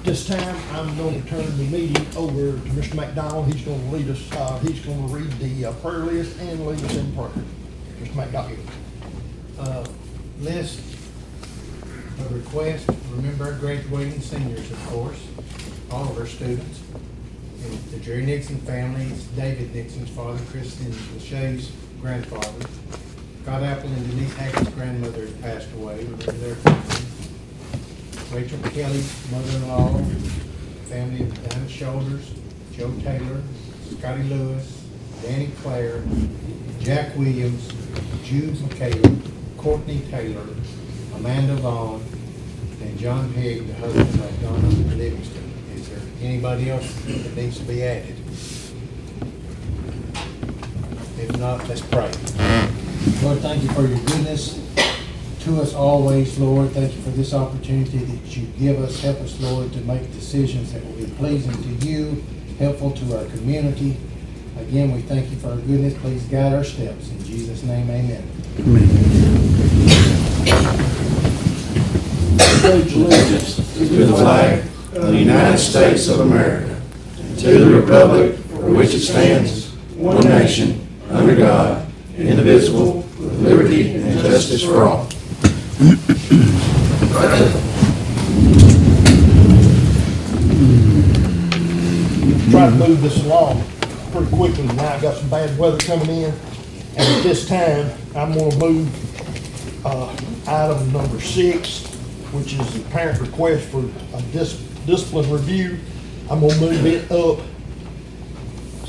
This time, I'm going to turn the meeting over to Mr. McDonald. He's going to lead us, he's going to read the prayer list and lead us in prayer. Mr. McDonald. List of requests. Remember our graduating seniors, of course, all of our students. And the Jerry Nixon family, it's David Nixon's father, Kristen Lachey's grandfather. Scott Apple and Denise Hackett's grandmother has passed away. Remember their family. Rachel Kelly's mother-in-law, family of Diamond Shoulders, Joe Taylor, Scotty Lewis, Danny Clare, Jack Williams, Jude McCaleb, Courtney Taylor, Amanda Vaughn, and John Pegg, the husband of Donna Livingston. Is there anybody else that needs to be added? If not, let's pray. Lord, thank you for your goodness to us always, Lord. Thank you for this opportunity that you give us. Help us, Lord, to make decisions that will be pleasing to you, helpful to our community. Again, we thank you for our goodness. Please guide our steps. In Jesus' name, amen. Pledge allegiance to the flag of the United States of America, and to the republic for which it stands, one nation, under God, indivisible, with liberty and justice for all. Try to move this along pretty quickly. Now I've got some bad weather coming in. And at this time, I'm going to move item number 6, which is the parent request for a discipline review. I'm going to move it up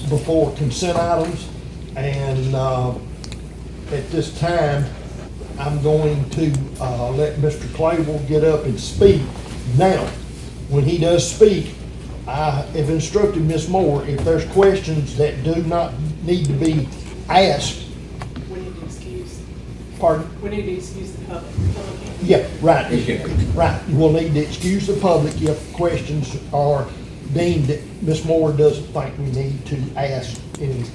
before consent items. And at this time, I'm going to let Mr. Clavel get up and speak. Now, when he does speak, I have instructed Ms. Moore, if there's questions that do not need to be asked. We need to excuse. Pardon? We need to excuse the public. Yeah, right. Right. You will need to excuse the public if questions are deemed that Ms. Moore doesn't think we need to ask any.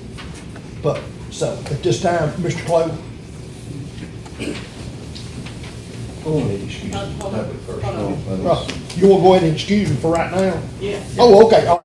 But, so, at this time, Mr. Clavel. Hold on. You will go ahead and excuse him for right now? Yeah. Oh, okay.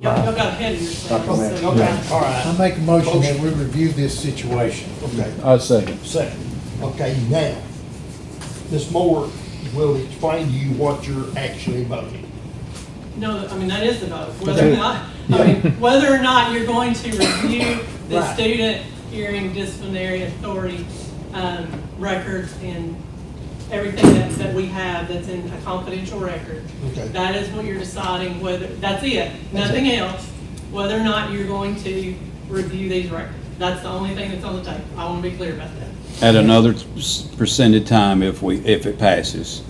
Y'all got ahead of yourselves. Dr. so- Okay, all right. I make a motion that we review this situation. Okay. I'd second. Second. Okay, now, Ms. Moore will explain to you what you're actually voting. No, I mean, that is the vote, whether or not, I mean, whether or not you're going to review the Right. student hearing disciplinary authority, records and everything that we have that's in a confidential record. Okay. That is what you're deciding whether, that's it, nothing else, whether or not you're going to review these records. That's the only thing that's on the table. I want to be clear about that. At another percentage time if it passes,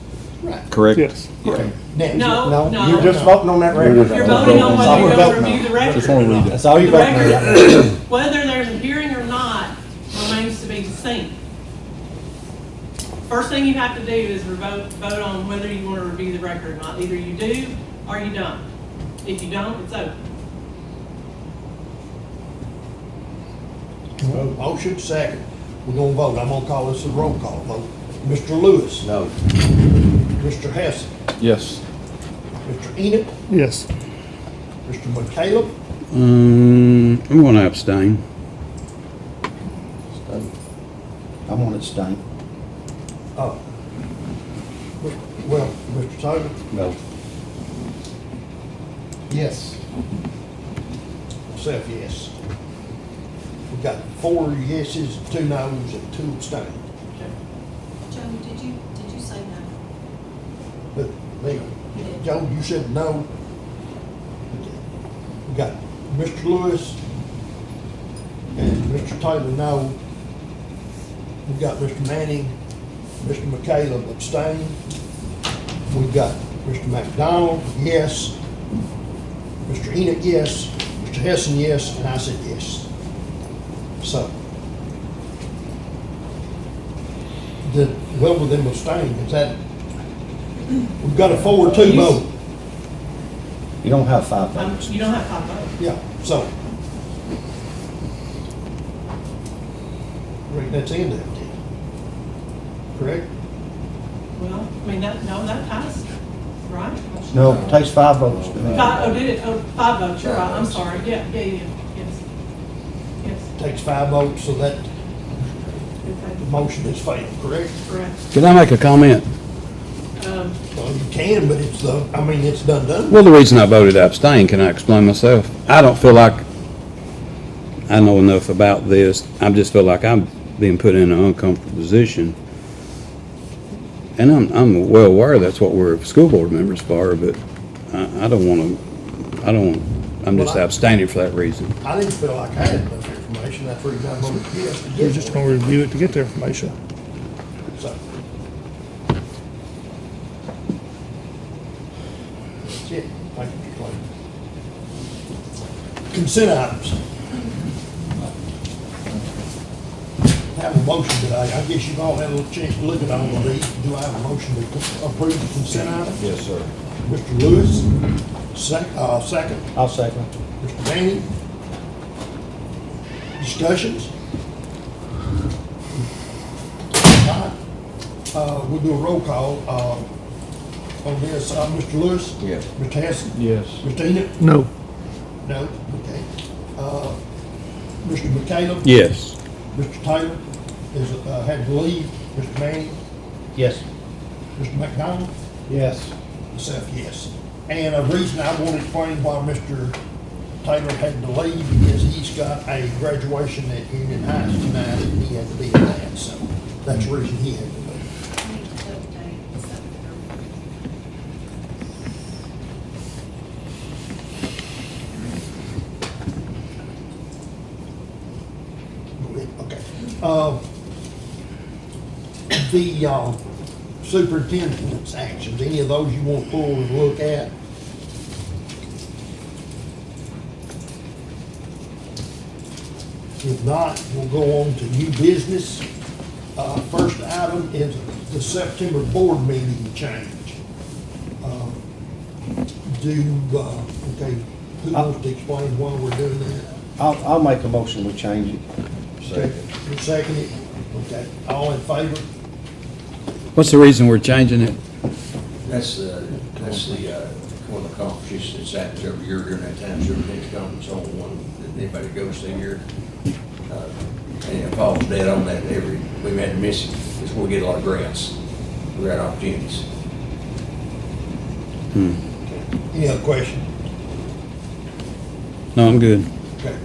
Right. correct? Yes. Yeah. No, no. You're just voting on that record. You're voting on That's all whether we're you're going to voting review on. the record. Just want to read that. That's all you're The voting on. record, whether there's a hearing or not, remains to be seen. First thing you have to do is vote on whether you want to review the record or not. Either you do or you don't. If you don't, it's over. Motion, second. We're gonna vote. I'm gonna call this a roll call vote. Mr. Lewis. No. Mr. Hess. Yes. Mr. Enoch. Yes. Mr. McCallum. I'm going to abstain. I'm on it, Stain. Oh. Well, Mr. Taylor. No. Yes. Myself, yes. We got 4 yeses, 2 noes, and 2 abstains. Joe, did you say no? But, Leo, Joe, you said no. Okay. We got Mr. Lewis and Mr. Taylor, no. We got Mr. Manning, Mr. McCallum abstain. We've got Mr. McDonald, yes. Mr. Enoch, yes. Mr. Hessen, yes, and I said yes. So, with them abstaining, is that, we've got a 4-2 vote. You don't have 5 votes. You don't have 5 votes. Yeah, so. Right, that's the end of it, then. Correct? Well, I mean, that passed, right? No, it takes 5 votes to do it. Oh, did it? Oh, 5 votes, you're right. I'm sorry. Yeah, yes. Yes, Takes 5 votes, so that the okay, motion is failed, correct? correct. Can I make a comment? Well, you can, but it's it's done. Well, the reason I voted abstain, can I explain myself? I don't feel like I know enough about this. I just feel like I'm being put in an uncomfortable position. And I'm well aware that's what we're school board members for, but I'm just abstaining for that reason. I didn't feel like I had enough information, that's the reason I voted yes to We're get just it. gonna review it to get the information. So. That's it. Thank you, Mr. Clayton. Consent items. Have a motion today. I guess you've all had a little chance to look at all of these. Do I have a motion to approve the consent item? Yes, sir. Mr. Lewis, second. I'll second. Mr. Manning? Discussions? Not. We'll do a roll call, on this. Mr. Lewis? Yes. Mr. Hess? Yes. Mr. Enoch? No. No? Okay. Mr. McCallum? Yes. Mr. Taylor is, had to leave. Mr. Manning? Yes. Mr. McDonald? Yes. Myself, yes. And a reason I want to explain why Mr. Taylor had to leave, because he's got a graduation at Union Heights tonight, and he had to be at that, so that's the reason he had to leave. I need to update something. Okay. The superintendent's actions, any of those you want to pull and look at? If not, we'll go on to new business. First item is the September board meeting change. Okay, who wants to explain why we're doing that? I'll make a motion, we change it. You second it? Okay, all in favor? What's the reason we're changing it? That's the, according to conference. It's happens every year during that time, Sugar Next Conference, on one that anybody goes to here. And Paul's dead on that we've had to miss it, because we get a lot of grants, grant opportunities. Any other question? No, I'm good. Okay.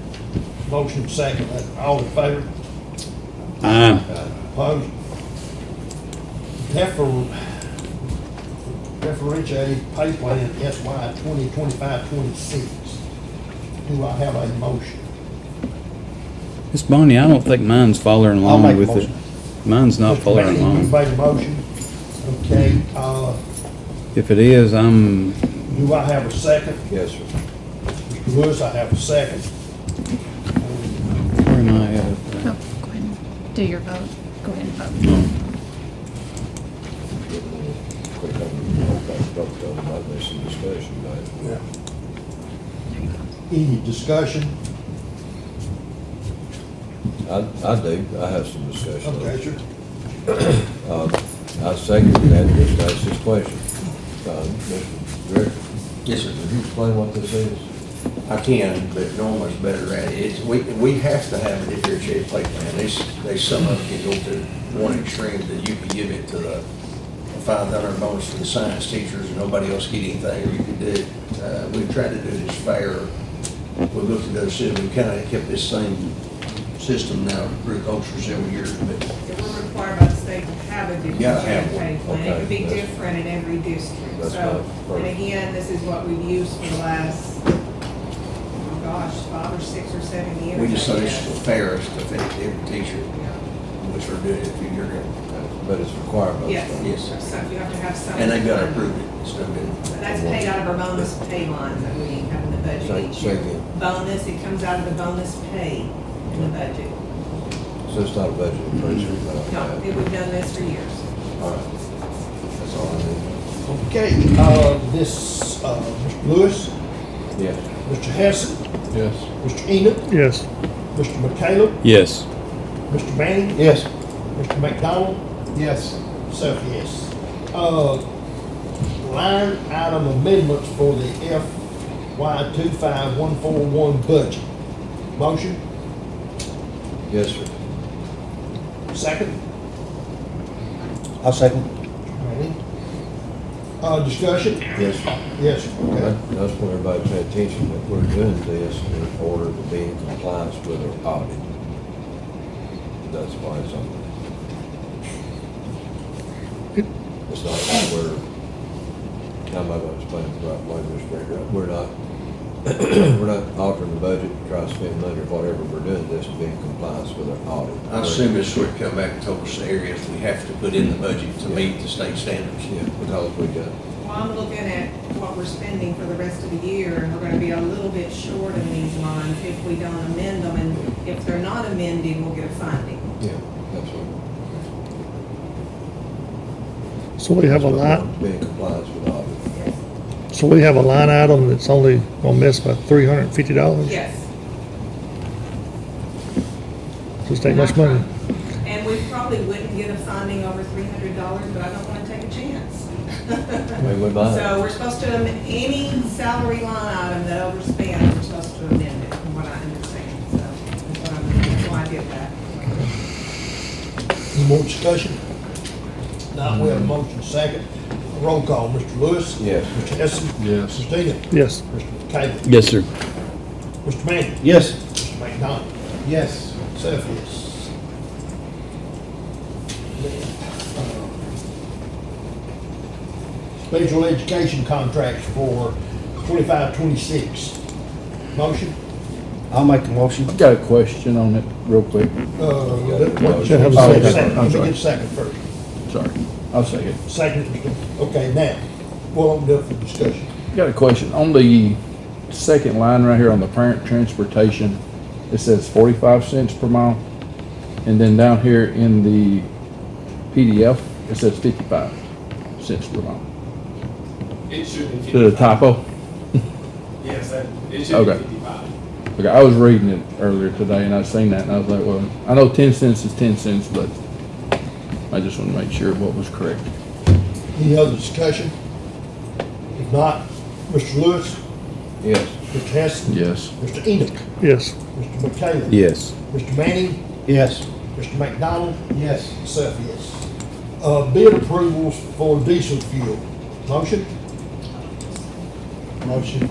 Motion second, all in favor? Aye. Opposed? Differentiated pay plan SY 2025-26. Do I have a motion? Miss Bonnie, I don't think mine's following I'll make along a with it. motion. Mine's not Mr. following Manning, you along. made a motion. Okay, If it is, I'm, do I have a second? Yes, sir. Mr. Lewis, I have a second. where am I at? Oh, go ahead and do your vote. Go ahead and vote. There's some discussion about it. Any discussion? I do, I have some discussion. Okay, sure. I second that, just ask this question. Mr. Director, Yes, sir. would you explain what this is? I can, but Norma's better at it. We have to have a differentiated pay plan. There's some of it can go to one extreme, that you can give it to the $500 bonus for the science teachers and nobody else get anything, or you can do it, we've tried to do it as fair. We looked at other cities, we kind of kept this same system now pretty close for several years, but We're required by the state to have a gotta have differentiated pay one. plan. It could be Okay, that's- different in every district. That's So, my and first. again, this is what we've used for the last, oh gosh, 5 or 6 or 7 years. we just I thought it's guess. the fairest to fit every teacher, Yeah. which we're doing it a few years ago. But it's required by the Yes, state. Yes. so you have to have some. And they've got to approve it. It's not been. That's paid out of our bonus pay lines that we have in the budget Say- each say year. again. Bonus, it comes out of the bonus pay in the budget. So it's not a budget increase or anything like No, that? we've done this for years. All right. That's all I need. Okay, Mr. Lewis, Yes. Mr. Hessen, Yes. Mr. Enoch, Yes. Mr. McCallum, yes. Mr. Manning, Yes. Mr. McDonald, Yes. self yes. Line item amendments for the FY 25141 budget. Motion, Yes, sir. second? I'll second. Manning. Discussion? Yes. Yes, okay. That's when everybody pay attention that we're doing this in order to be in compliance with our audit. That's why it's on. It's not like I'm not gonna explain it the right way, Mr. Director. We're not, we're not altering the budget, to try to spend money or whatever. We're doing this to be in compliance with our audit. I assume this would come back and told us the areas we have to put in the budget to meet the state standards. Yeah, because we got, Well, I'm looking at what we're spending for the rest of the year, and we're gonna be a little bit short in these lines if we don't amend them, and if they're not amended, we'll get a finding. yeah, that's what. So we have a line, To be in compliance with audit. so we have a line item that's only gonna miss by $350? Yes. Just ain't much money. And we probably wouldn't get a finding over $300, but I don't wanna take a chance. Maybe we might. So we're supposed to, any salary line item that overspends, we're supposed to amend it, from what I understand, so that's why I did that. Any more discussion? Now, we have a motion second. Roll call, Mr. Lewis. Yes. Mr. Hessen. Yes. Mr. Enoch. Yes. Mr. McCallum. Yes, sir. Mr. Manning. Yes. Mr. McDonald. Yes. Self yes. Special education contracts for 25-26. Motion? I'll make a motion. I've got a question on it real quick. Should have a Let me second. I'm get sorry. a second first. Sorry. I'll say it. Second, okay, now, what I'm doing for discussion. Got a question. On the second line right here on the parent transportation, it says 45 cents per mile. And then down here in the PDF, it says 55 cents per mile. It should be Is it a 55. typo? Yes, it should Okay. be 55. Okay, I was reading it earlier today and I seen that and I was like, well, I know 10 cents is 10 cents, but I just want to make sure what was correct. Any other discussion? If not, Mr. Lewis, Yes. Mr. Hess, Yes. Mr. Enoch, Yes. Mr. McHale. Yes. Mr. Manning, Yes. Mr. McDonald, Yes. myself, yes. Bid approvals for diesel fuel. Motion? Motion.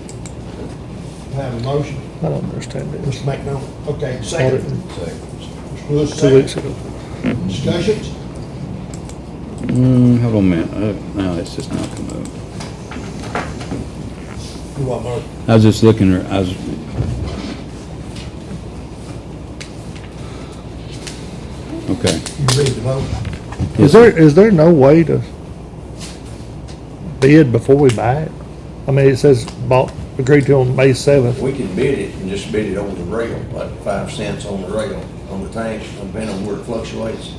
Have a motion? I don't understand this. Mr. McDonald, okay, second. Second. Mr. Lewis, 2 second. weeks ago. Discussions? Hold on a minute. No, it's just not coming up. Do what, Mark? I was just looking, okay. You ready to vote? Is there no way to bid before we buy it? I mean, it says bought, agreed to on May 7th. We can bid it and just bid it over the rail, like 5 cents on the rail, on the tank, depending on where it fluctuates.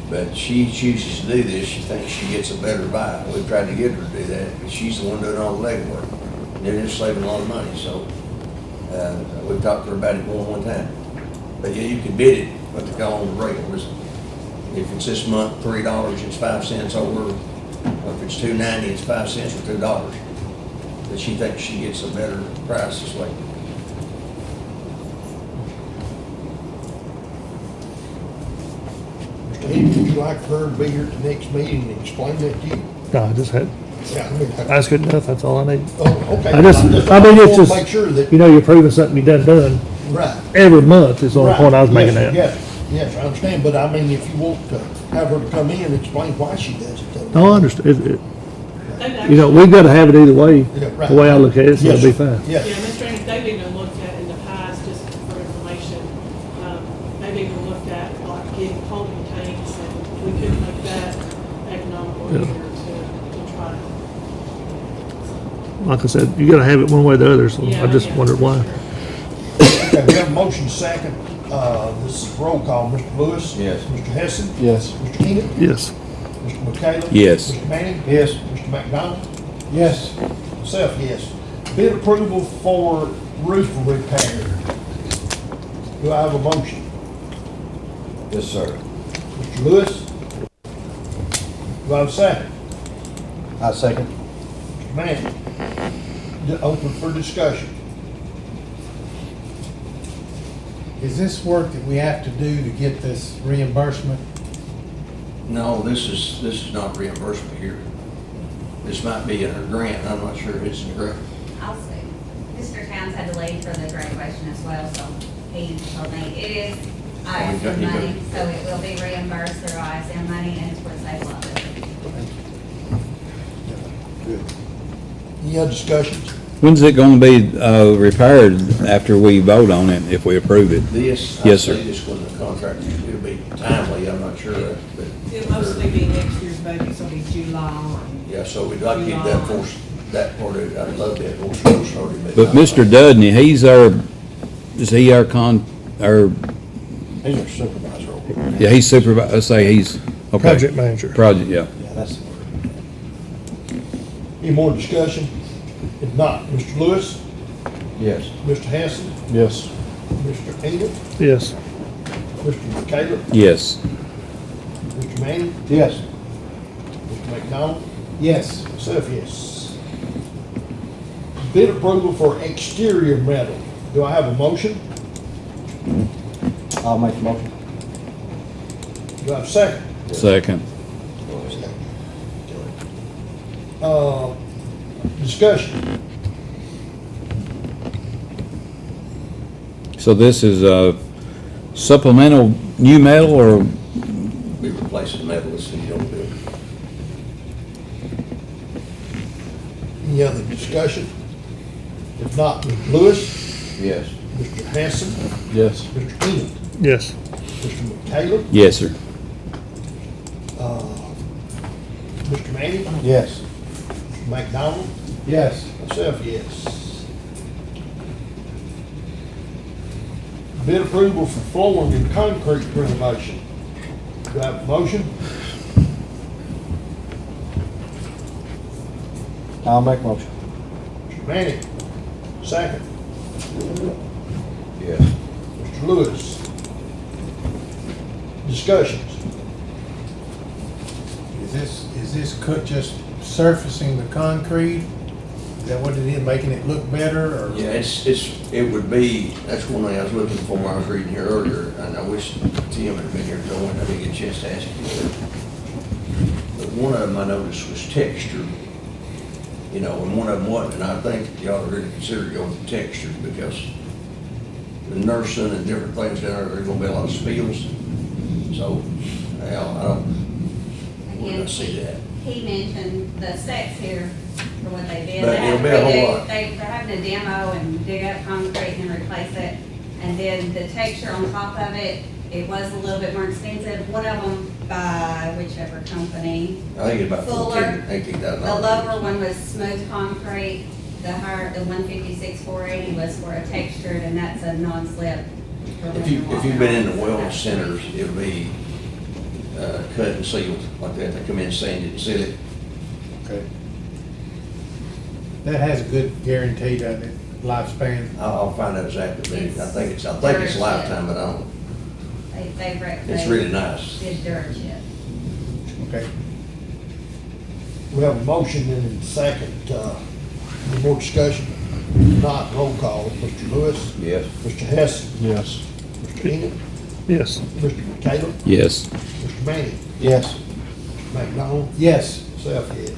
But she chooses to do this, she thinks she gets a better buy. We've tried to get her to do that, but she's the one doing all the legwork. And they're just saving a lot of money, so, we've talked to her about it more than one time. But yeah, you can bid it, but to go on the rail, if it's this month, $3, it's 5 cents over, or if it's $2.90, it's 5 cents or $2. But she thinks she gets a better price this way. Mr. Enoch, would you like for her to be here at the next meeting and explain that to you? No, I just had, Yeah, I mean, that's good enough, that's all I need. Oh, okay. I mean, it's wanna just, Make sure that, you know, you're proving something you done right. every month is the only point I was Right. making Yes, that. Yes, I understand, but I mean, if you want to have her to come in and explain why she does it. then- No, I understand. They've You know, actually- we've gotta have it either way, Yeah, right. the way I look at it, so it'll be Yes, fine. Yes, Yeah, Mr. Amos, they've even looked at in the past, just for information, they've even looked at like getting holding tanks, and we could make that economical Yeah. here to try. Like I said, you gotta have it one way or the other, so I Yeah, just yeah, wondered why. for sure. okay, we have a motion second, this is roll call, Mr. Lewis. Yes. Mr. Hessen. Yes. Mr. Enoch. Yes. Mr. McHale. Yes. Mr. Manning. Yes. Mr. McDonald. Yes. Myself, yes. Bid approval for roof repair. Do I have a motion? Yes, sir. Mr. Lewis? Do I have a second? I second. Mr. Manning? Open for discussion. Is this work that we have to do to get this reimbursement? No, this is not reimbursement here. This might be in a grant, I'm not sure if it's in a grant. I'll see. Mr. Towns had to leave for the graduation as well, so he told me it is ISM money, so it will be reimbursed through ISM money, and it's what they love it. Any other discussions? When's it gonna be, repaired after we vote on it, if we approve it? This, I Yes, sir. say this when the contract, it'll be timely, I'm not sure, but. It'll mostly be next year's budget, so it'll be July. Yeah, so we'd like to get that force, that part of it, I'd love that force started. But Mr. Dudney, is he our He's our supervisor over here. yeah, he's supervisor, let's say he's, okay. Project manager. Project, yeah. Yeah, that's. Any more discussion? If not, Mr. Lewis? Yes. Mr. Hanson? Yes. Mr. Enoch? Yes. Mr. McHale? Yes. Mr. Manning? Yes. Mr. McDonald? Yes. Myself, yes. Bid approval for exterior metal. Do I have a motion? I'll make the motion. Do I have a second? Second. Discussion. So this is a supplemental new metal, or, Be replacing metal, so you don't do it. Any other discussion? If not, Mr. Lewis? Yes. Mr. Hanson? Yes. Mr. Enoch? Yes. Mr. McHale? yes, sir. Mr. Manning? Yes. Mr. McDonald? Yes. Myself, yes. Bid approval for flooring and concrete renovation. Do I have a motion? I'll make a motion. Mr. Manning, second. Yes. Mr. Lewis. Discussions. Is this just surfacing the concrete? Is that what it is, making it look better, or? Yeah, it would be, that's one thing I was looking for when I was reading here earlier, and I wish Tim had been here, because I didn't get a chance to ask you. But one of them I noticed was texture, you know, and one of them wasn't, and I think you ought to really consider going with texture, because the nursing and different things down there, there's gonna be a lot of spills. So, I don't Again, see that. he mentioned the specs here for what they did. But They it'll had be to a whole redo- lot. They're having to demo and dig up concrete and replace it. And then the texture on top of it, it was a little bit more expensive. One of them by whichever company. I think it's about Fuller. $18,000. The lower one was smooth concrete. The higher, the 156-480 was for a textured, and that's a non-slip. for If you've walking been in the around. wellness centers, it'll be, cut and sealed like that. They come in, sand it, and seal it. Okay. That has a good guarantee, doesn't it, lifespan? I'll find out exactly. I think it's Dirt lifetime, but I don't, it's really nice. Did dirt chip. Okay. We have a motion and a second, any more discussion? Not, roll call, Mr. Lewis, Yes. Mr. Hess, Yes. Mr. Enid, Yes. Mr. Caleb, Yes. Mr. Manning, Yes. Mr. McDonald, Yes. myself, yes.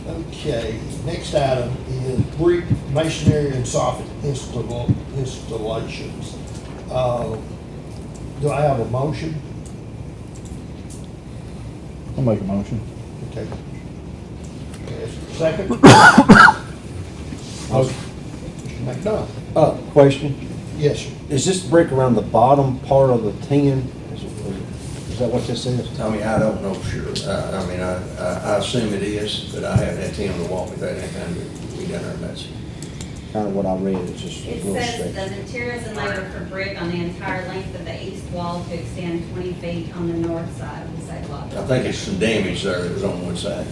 Okay, next item is brick masonry and soffit installations. Do I have a motion? I'll make a motion. Okay. Yes, second? Mr. McDonald? Question, Yes, sir. is this brick around the bottom part of the tin? Is that what this is? Tommy, I don't know for sure. I mean, I assume it is, but I haven't had Tim to walk me through that kind of, we done our best. Kind of what I read, it's just a It little says stretch. the materials and labor for brick on the entire length of the east wall to extend 20 feet on the north side of the side wall. I think it's some damage there that was on one side.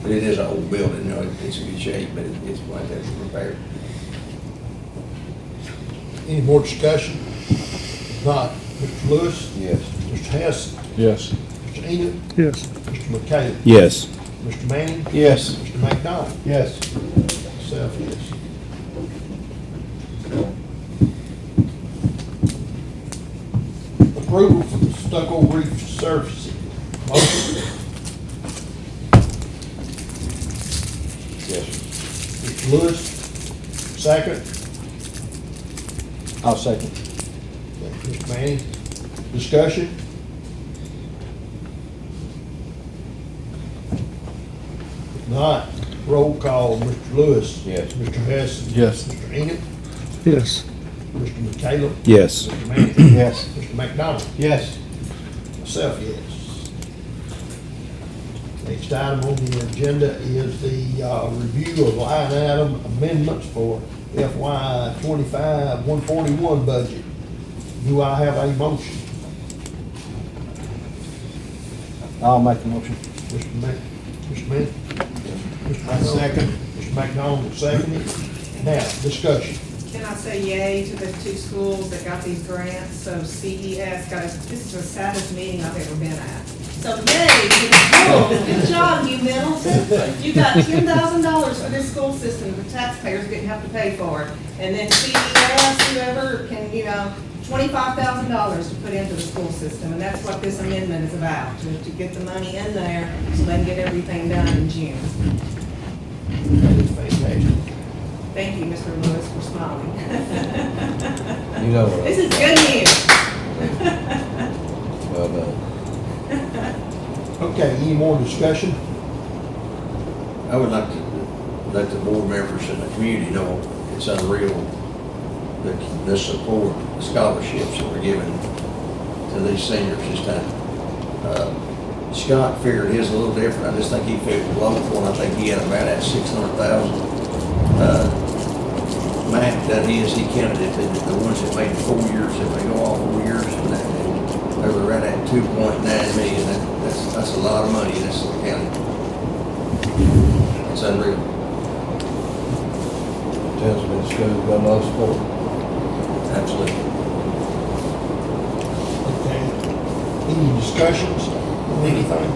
But it is an old building, you know, it's in good shape, but it's like that to repair. Any more discussion? If not, Mr. Lewis, Yes. Mr. Hess, Yes. Mr. Enid, Yes. Mr. McCallum, Yes. Mr. Manning, Yes. Mr. McDonald, Yes. myself, yes. Approval for the stucco roof surfacing. Motion, Yes. Mr. Lewis, second. I'll second. Mr. Manning, discussion? If not, roll call, Mr. Lewis. Yes. Mr. Hess. Yes. Mr. Enid, Yes. Mr. McCallum. Yes. Mr. Manning. Yes. Mr. McDonald. Yes. Myself, yes. Next item on the agenda is the review of line item amendments for FY 25-141 budget. Do I have a motion? I'll make the motion. Mr. Manning? Mr. I second. Mr. McDonald will second it. Now, discussion. Can I say yay to the two schools that got these grants? So CES got this is the saddest meeting I've ever been at. So yay to the schools. Good job, you Middleton. You got $10,000 for this school system, the taxpayers didn't have to pay for it. And then CES, whoever can, $25,000 to put into the school system. And that's what this amendment is about, to get the money in there so they can get everything done in June. That is fantastic. Thank you, Mr. Lewis, for smiling. You know what? This is good news. Well done. Okay, any more discussion? I would like to let the board members and the community know it's unreal that the support, the scholarships that were given to these seniors this time. Scott figured his a little different. I just think he figured local, and I think he had about at 600,000. Matt done his, he counted it, the ones that made 4 years, if they go all 4 years, and they were right at 2.9 million. That's a lot of money in this little county. It's unreal. Tells me the school's got a lot of support. Absolutely. Okay. Any discussions on anything?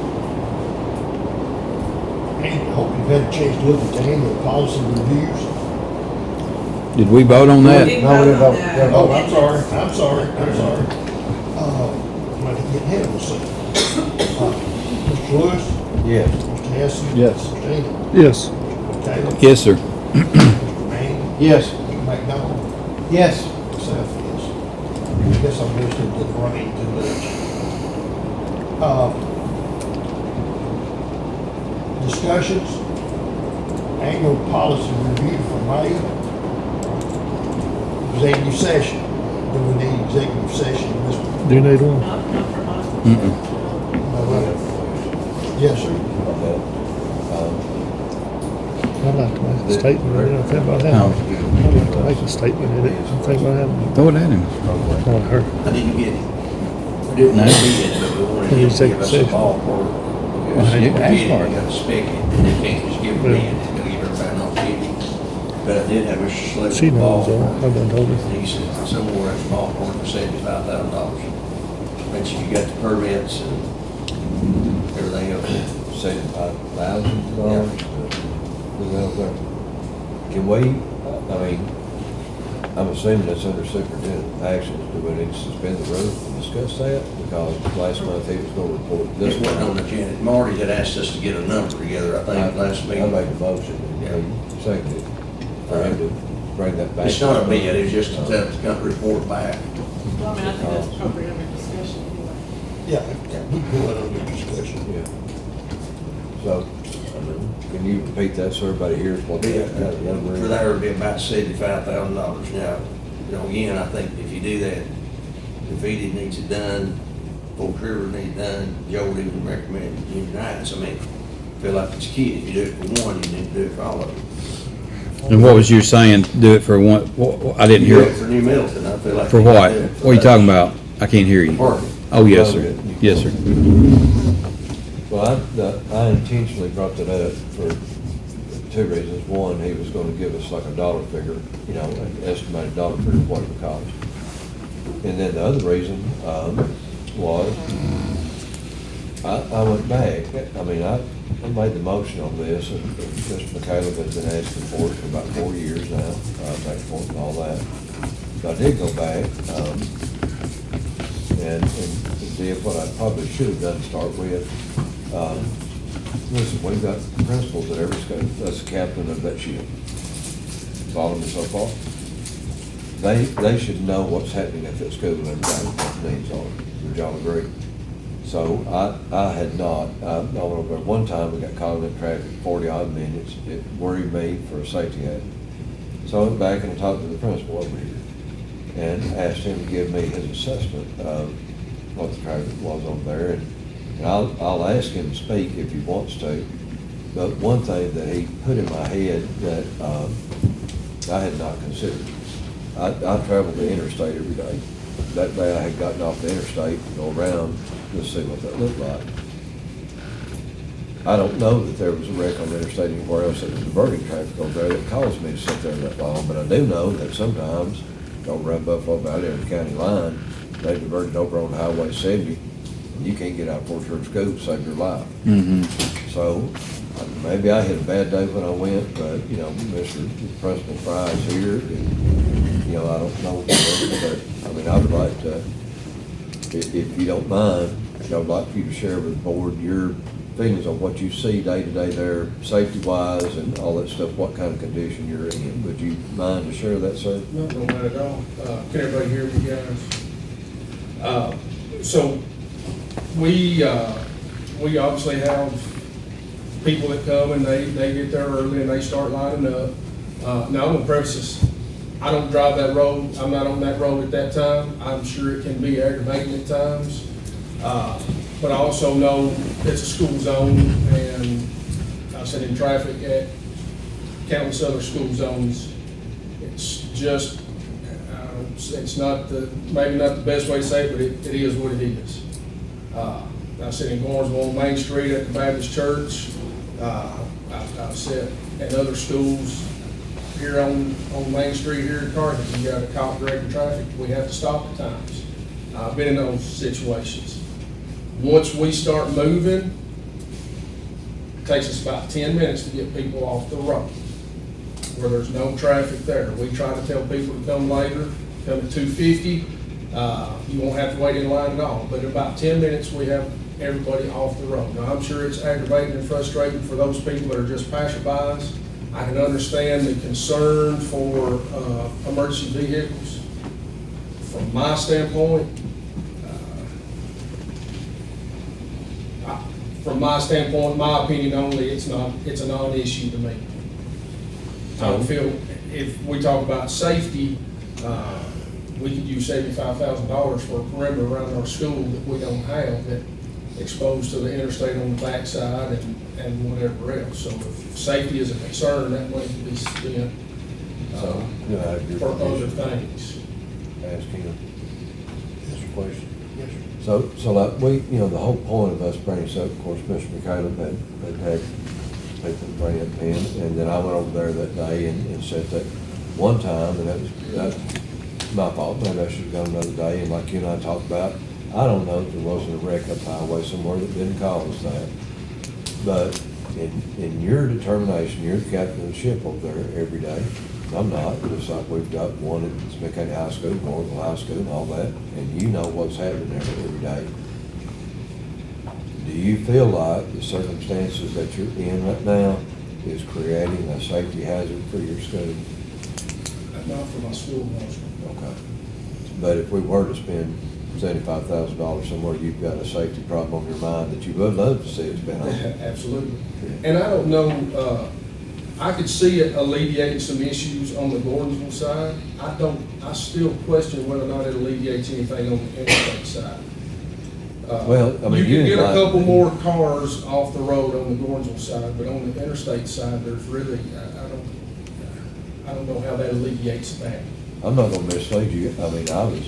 Hey, I hope you've had a chance to look at the annual policy reviews. Did we vote on that? Didn't vote on that. Oh, I'm sorry. I'm going to get ahead of myself. Mr. Lewis? Yes. Mr. Hess? Yes. Mr. Engel? Yes. Mr. Taylor? Yes, sir. Mr. Manning? Yes. Mr. McDonald? Yes. Myself, yes. I guess I'm listening to the brain too much. Discussions? Annual policy review for May. Executive session. Do we need executive session in this one? Do you need one? Not for us. Yes, sir. I'd like to make a statement, you know, think about that. I'd like to make a statement in it, and think about that. Throw it at him. On her. I didn't get it. We didn't know we did, but we wanted Can you him to take give us the a session? ballpark. Well, you can ask for it. You gotta spec it, and you can't just give it in, it's gonna give everybody an opportunity. But I did have Mr. Slade. She knows, I've been told her. And he said somewhere it's ballpark for $75,000. But you got the permits and everything else. $75,000. Can we, I mean, I'm assuming that's under superintendent actions. Do we need to suspend the rules and discuss that? Because last month he was going to report This this wasn't on the agenda. Marty had asked us to get a number together, I think, last I meeting. made a motion, and seconded it, for him to bring that back. It's not a bid, it's just to tell the company report back. Well, I mean, I think that's appropriate under discussion anyway. Yeah, we can go out under discussion. Yeah. So, I mean, can you repeat that so everybody hears what that number For is? that would be about $75,000 now. You know, again, I think if you do that, if Edie needs it done, Fort River needs it done, Joe would even recommend unionize. I mean, I feel like it's key. If you do it for one, you need to do it for all of them. And what was you saying, do it for one, I didn't hear Do it it. for New Middleton, I feel like. For you need to what? do it for What are you that. talking about? I can't hear you. Parking. Oh, yes, sir. Yes, sir. Well, I intentionally brought that up for two reasons. One, he was gonna give us like a dollar figure, you know, an estimated dollar figure of what it would cost. And then the other reason, was, I went back, I mean, I made the motion on this, and Mr. McCaleb has been asking for it for about 4 years now, back and forth and all that. So I did go back, and did what I probably should have done to start with. Listen, we've got principals at every school, that's the captain of that ship. Follow me so far? They should know what's happening at that school and everything, what the needs are. Would y'all agree? So I had not, I remember one time we got caught in traffic 40-odd minutes. It worried me for a safety hazard. So I went back and I talked to the principal over here and asked him to give me his assessment of what the traffic was over there. And I'll ask him to speak if he wants to. But one thing that he put in my head that I had not considered, I traveled the interstate every day. That day I had gotten off the interstate and go around to see what that looked like. I don't know that there was a wreck on the interstate anywhere else that was diverting traffic over there that caused me to sit there that long, but I do know that sometimes over around Buffalo Valley or the county line, they diverted over on Highway 70, and you can't get out of Fort Church School to save your life. So maybe I had a bad day when I went, but, you know, Mr. Principal Fry's here, and, you know, I don't know, but, I mean, I would like to, if you don't mind, I'd like for you to share with the board your feelings on what you see day to day there, safety-wise and all that stuff, what kind of condition you're in. Would you mind to share that, sir? No, don't mind at all. Can everybody hear me, guys? So we obviously have people that come and they get there early and they start lining up. Now, I'm gonna preface this. I don't drive that road. I'm not on that road at that time. I'm sure it can be aggravating at times. But I also know it's a school zone, and I sit in traffic at countless other school zones. It's just, it's not maybe not the best way to say it, but it is what it is. I sit in Gornsville on Main Street at the Baptist Church. I've sat at other schools here on Main Street here in Carthage. You got a cop directing traffic, we have to stop at times. I've been in those situations. Once we start moving, it takes us about 10 minutes to get people off the road where there's no traffic there. We try to tell people to come later, come at 2:50. You won't have to wait in line at all. But in about 10 minutes, we have everybody off the road. Now, I'm sure it's aggravating and frustrating for those people that are just passerbys. I can understand the concern for emergency vehicles. From my standpoint, my opinion only, it's a non-issue to me. I don't feel, if we talk about safety, we could use $75,000 for a perimeter around our school that we don't have, that exposed to the interstate on the backside and whatever else. So if safety is a concern, that money can be spent So, you know, your for other permission. things. Ask him. That's your question. Yes, sir. So like the whole point of us bringing this up, of course, Mr. McCallum had people bring it in, and then I went over there that day and said that one time, and that's my fault, maybe I should have gone another day, and like you and I talked about, I don't know if there wasn't a wreck up the highway somewhere that didn't cause that. But in your determination, you're the captain of the ship over there every day. I'm not, just like we've got one at Smith County High School, Morganville High School and all that, and you know what's happening there every day. Do you feel like the circumstances that you're in right now is creating a safety hazard for your school? Not for my school, no. Okay. But if we were to spend $75,000 somewhere, you've got a safety problem on your mind that you would love to see it spent on. Absolutely. And I don't know, I could see it alleviating some issues on the Gordonsville side. I still question whether or not it alleviates anything on the interstate side. Well, I mean, you can you get a like- couple more cars off the road on the Gordonsville side, but on the interstate side, there's really, I don't know how that alleviates that. I'm not gonna mislead you. I mean, I was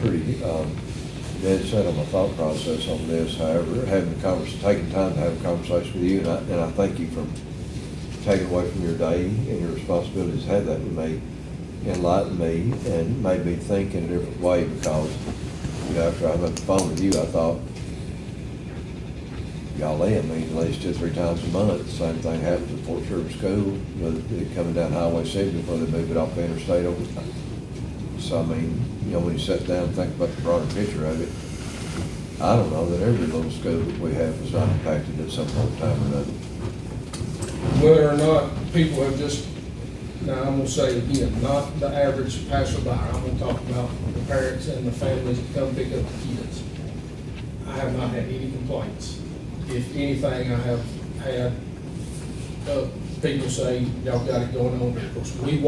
pretty, dead set on my thought process on this. However, taking time to have a conversation with you, and I thank you for taking away from your day and your responsibilities, had that with me, enlightened me and made me think in a different way, because, after I went on the phone with you, I thought, y'all in me at least 2 or 3 times a month. The same thing happens at Fort Service School, with it coming down Highway 70 before they move it off the interstate over. So, I mean, when you sit down and think about the broader picture of it, I don't know that every little school that we have is not impacted at some point in time or another. Whether or not people have just, now I'm gonna say again, not the average passerby, I'm gonna talk about the parents and the families that come pick up the kids. I have not had any complaints. If anything, I have had, people say, y'all got it going on. Of course, we've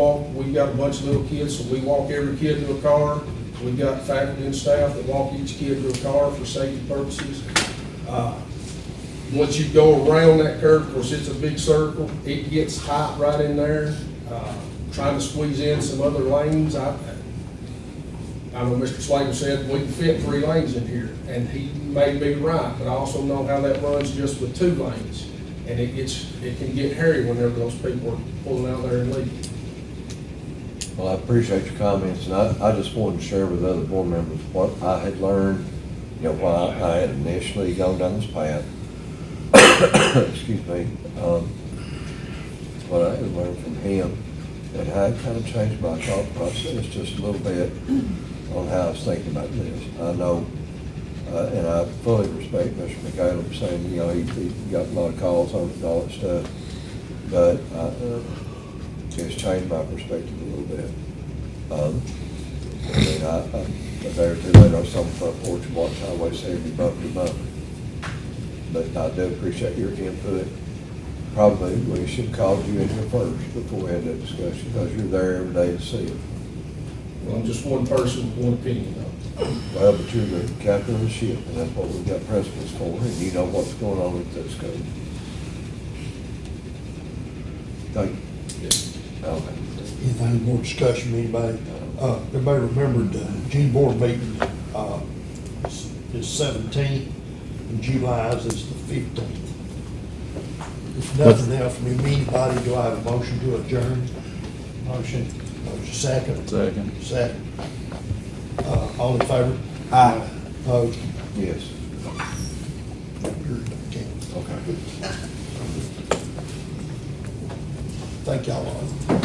got a bunch of little kids, so we walk every kid to a car. We've got faculty and staff that walk each kid to a car for safety purposes. Once you go around that curve, of course, it's a big circle, it gets tight right in there. Trying to squeeze in some other lanes, I know Mr. Slater said we can fit 3 lanes in here, and he may be right, but I also know how that runs just with 2 lanes. And it can get hairy whenever those people are pulling out there and leaving. Well, I appreciate your comments, and I just wanted to share with other board members what I had learned, why I had initially gone down this path. Excuse me. What I had learned from him, and how it kind of changed my thought process just a little bit on how I was thinking about this. I know, and I fully respect Mr. McCallum saying, he got a lot of calls on it and all that stuff, but it's changed my perspective a little bit. A day or 2 later, I was on the front porch and watched Highway 70 bumper to bumper. But I do appreciate your input. Probably we should have called you in here first before we had that discussion, because you're there every day to see it. Well, I'm just one person with one opinion, though. Well, but you're the captain of the ship, and that's what we've got principals for, and you know what's going on at that school. Thank you. Okay. Anything more discussion, from anybody? Everybody remembered June board meeting, is 17th, and July's is the 15th. If nothing else from anybody, do I have a motion to adjourn? Motion. Second. Second. All in favor? Aye. Opposed? Yes. here if I can. Okay. Thank y'all all.